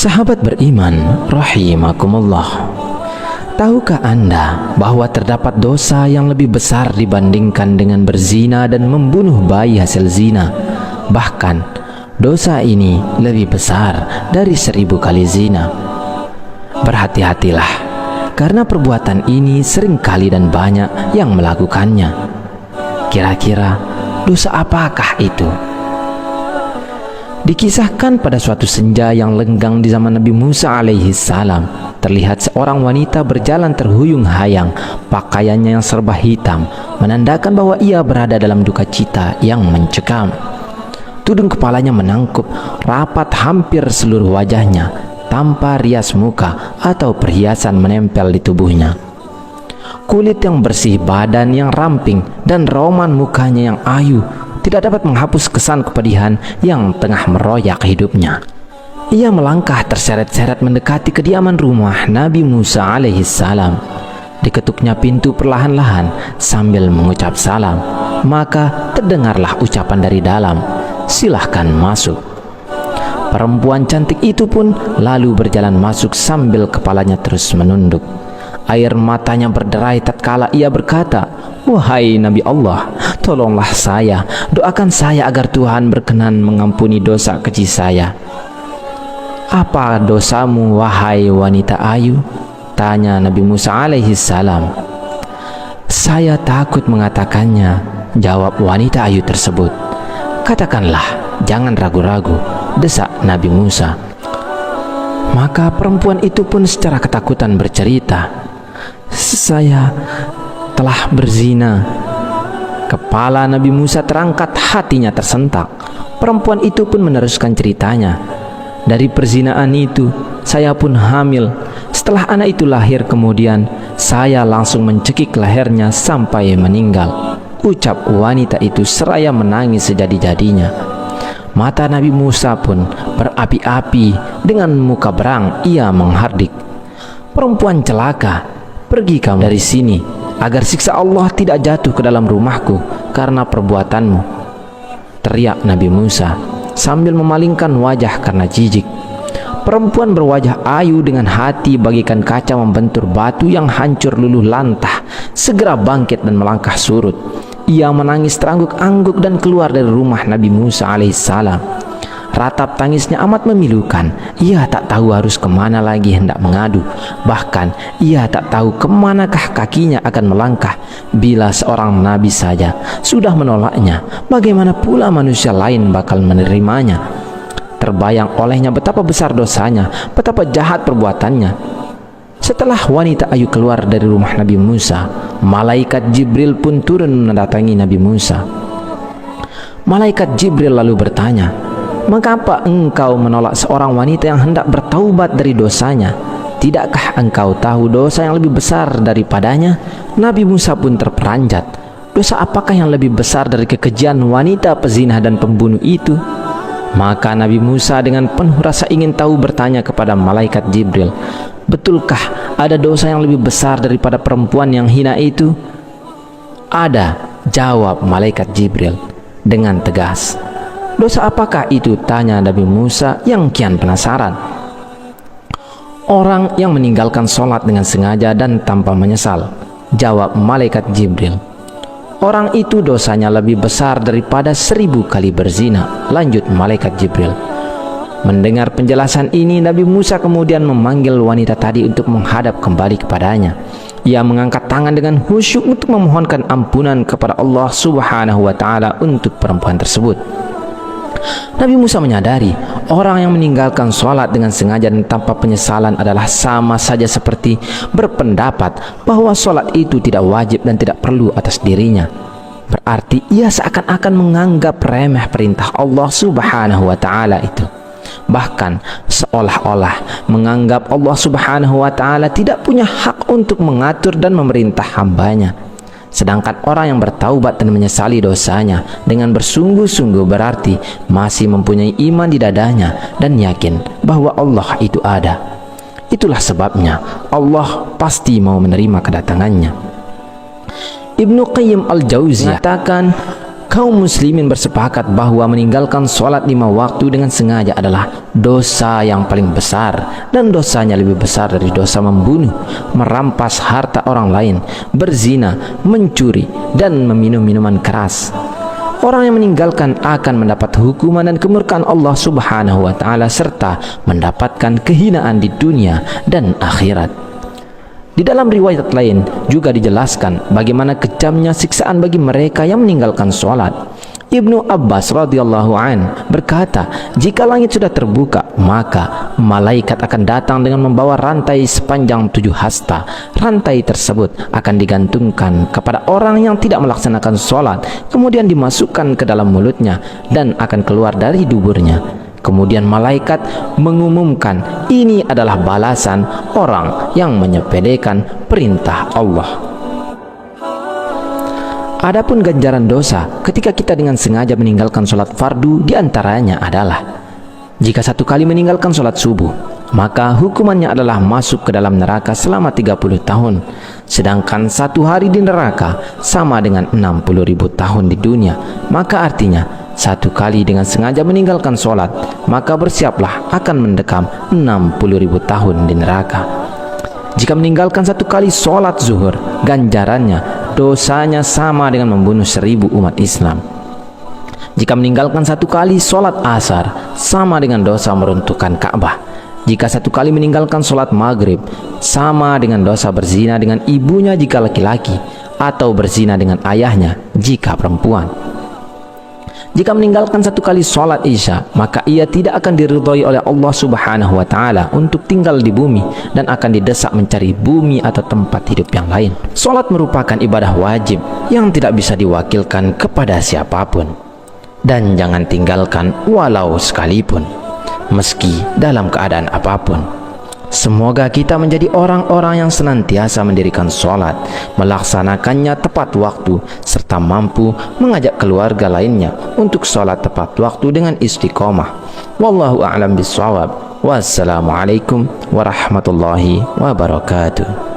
Sahabat beriman rahimakumullah, tahukah Anda bahwa terdapat dosa yang lebih besar dibandingkan dengan berzina dan membunuh bayi hasil zina? Bahkan dosa ini lebih besar dari 1000 kali zina. Berhati-hatilah, karena perbuatan ini seringkali dan banyak yang melakukannya. Kira-kira dosa apakah itu? Dikisahkan pada suatu senja yang lenggang di zaman Nabi Musa alaihi salam, terlihat seorang wanita berjalan terhuyung hayang, pakaiannya yang serba hitam menandakan bahwa ia berada dalam duka cita yang mencekam. Tudung kepalanya menangkup rapat hampir seluruh wajahnya, tanpa rias muka atau perhiasan menempel di tubuhnya. Kulit yang bersih, badan yang ramping, dan rauman mukanya yang ayu tidak dapat menghapus kesan kepedihan yang tengah meroyak hidupnya. Ia melangkah terseret-seret mendekati kediaman rumah Nabi Musa alaihi salam. Diketuknya pintu perlahan-lahan sambil mengucap salam. Maka terdengarlah ucapan dari dalam, "Silahkan masuk." Perempuan cantik itu pun lalu berjalan masuk sambil kepalanya terus menunduk. Air matanya berderai tatkala ia berkata, "Wahai Nabi Allah, tolonglah saya, doakan saya agar Tuhan berkenan mengampuni dosa keji saya." "Apa dosamu, wahai wanita ayu?" tanya Nabi Musa alaihi salam. "Saya takut mengatakannya," jawab wanita ayu tersebut. "Katakanlah, jangan ragu-ragu," desak Nabi Musa. Maka perempuan itu pun secara ketakutan bercerita, "Saya telah berzina." Kepala Nabi Musa terangkat, hatinya tersentak. Perempuan itu pun meneruskan ceritanya, "Dari perzinaan itu saya pun hamil. Setelah anak itu lahir kemudian saya langsung mencekik lehernya sampai meninggal," ucap wanita itu seraya menangis sejadi-jadinya. Mata Nabi Musa pun berapi-api, dengan muka berang ia menghardik, "Perempuan celaka, pergi kamu dari sini, agar siksa Allah tidak jatuh ke dalam rumahku karena perbuatanmu," teriak Nabi Musa sambil memalingkan wajah karena jijik. Perempuan berwajah ayu dengan hati bagaikan kaca membentur batu yang hancur luluh lantah segera bangkit dan melangkah surut. Ia menangis terangguk-angguk dan keluar dari rumah Nabi Musa alaihissalam. Ratap tangisnya amat memilukan. Ia tak tahu harus kemana lagi hendak mengadu. Bahkan ia tak tahu kemanakah kakinya akan melangkah. Bila seorang nabi saja sudah menolaknya, bagaimana pula manusia lain bakal menerimanya? Terbayang olehnya betapa besar dosanya, betapa jahat perbuatannya. Setelah wanita ayu keluar dari rumah Nabi Musa, malaikat Jibril pun turun mendatangi Nabi Musa. Malaikat Jibril lalu bertanya, "Mengapa engkau menolak seorang wanita yang hendak bertaubat dari dosanya? Tidakkah engkau tahu dosa yang lebih besar daripadanya?" Nabi Musa pun terperanjat. Dosa apakah yang lebih besar dari kekejian wanita pezina dan pembunuh itu? Maka Nabi Musa dengan penuh rasa ingin tahu bertanya kepada malaikat Jibril, "Betulkah ada dosa yang lebih besar daripada perempuan yang hina itu?" "Ada," jawab malaikat Jibril dengan tegas. "Dosa apakah itu?" tanya Nabi Musa yang kian penasaran. "Orang yang meninggalkan sholat dengan sengaja dan tanpa menyesal," jawab malaikat Jibril. "Orang itu dosanya lebih besar daripada 1000 kali berzina," lanjut malaikat Jibril. Mendengar penjelasan ini, Nabi Musa kemudian memanggil wanita tadi untuk menghadap kembali kepadanya. Ia mengangkat tangan dengan khusyuk untuk memohonkan ampunan kepada Allah Subhanahu wa Ta'ala untuk perempuan tersebut. Nabi Musa menyadari orang yang meninggalkan sholat dengan sengaja dan tanpa penyesalan adalah sama saja seperti berpendapat bahwa sholat itu tidak wajib dan tidak perlu atas dirinya. Berarti ia seakan-akan menganggap remeh perintah Allah Subhanahu wa Ta'ala itu. Bahkan seolah-olah menganggap Allah Subhanahu wa Ta'ala tidak punya hak untuk mengatur dan memerintah hambanya. Sedangkan orang yang bertaubat dan menyesali dosanya dengan bersungguh-sungguh berarti masih mempunyai iman di dadanya dan yakin bahwa Allah itu ada. Itulah sebabnya Allah pasti mau menerima kedatangannya. Ibnu Qayyim al-Jauziyah mengatakan, Kaum muslimin bersepakat bahwa meninggalkan sholat 5 waktu dengan sengaja adalah dosa yang paling besar, dan dosanya lebih besar dari dosa membunuh, merampas harta orang lain, berzina, mencuri, dan meminum minuman keras. Orang yang meninggalkan akan mendapat hukuman dan kemurkaan Allah Subhanahu wa Ta'ala, serta mendapatkan kehinaan di dunia dan akhirat. Di dalam riwayat lain juga dijelaskan bagaimana kejamnya siksaan bagi mereka yang meninggalkan sholat. Ibnu Abbas radhiyallahu an berkata, jika langit sudah terbuka, maka malaikat akan datang dengan membawa rantai sepanjang 7 hasta. Rantai tersebut akan digantungkan kepada orang yang tidak melaksanakan sholat, kemudian dimasukkan ke dalam mulutnya dan akan keluar dari duburnya. Kemudian malaikat mengumumkan, ini adalah balasan orang yang menyepelekan perintah Allah. Adapun ganjaran dosa ketika kita dengan sengaja meninggalkan sholat fardu diantaranya adalah: jika 1 kali meninggalkan sholat subuh, maka hukumannya adalah masuk ke dalam neraka selama 30 tahun. Sedangkan 1 hari di neraka sama dengan 60.000 tahun di dunia. Maka artinya 1 kali dengan sengaja meninggalkan sholat, maka bersiaplah akan mendekam 60.000 tahun di neraka. Jika meninggalkan 1 kali sholat zuhur, ganjarannya, dosanya sama dengan membunuh 1000 umat Islam. Jika meninggalkan 1 kali sholat asar, sama dengan dosa meruntuhkan Ka'bah. Jika 1 kali meninggalkan sholat maghrib, sama dengan dosa berzina dengan ibunya jika laki-laki, atau berzina dengan ayahnya jika perempuan. Jika meninggalkan 1 kali sholat isya, maka ia tidak akan diridhai oleh Allah Subhanahu wa Ta'ala untuk tinggal di bumi, dan akan didesak mencari bumi atau tempat hidup yang lain. Sholat merupakan ibadah wajib yang tidak bisa diwakilkan kepada siapapun, dan jangan tinggalkan walau sekalipun, meski dalam keadaan apapun. Semoga kita menjadi orang-orang yang senantiasa mendirikan sholat, melaksanakannya tepat waktu, serta mampu mengajak keluarga lainnya untuk sholat tepat waktu dengan istiqomah. Wallahu a'lam bishawab. Wassalamualaikum warahmatullahi wabarakatuh.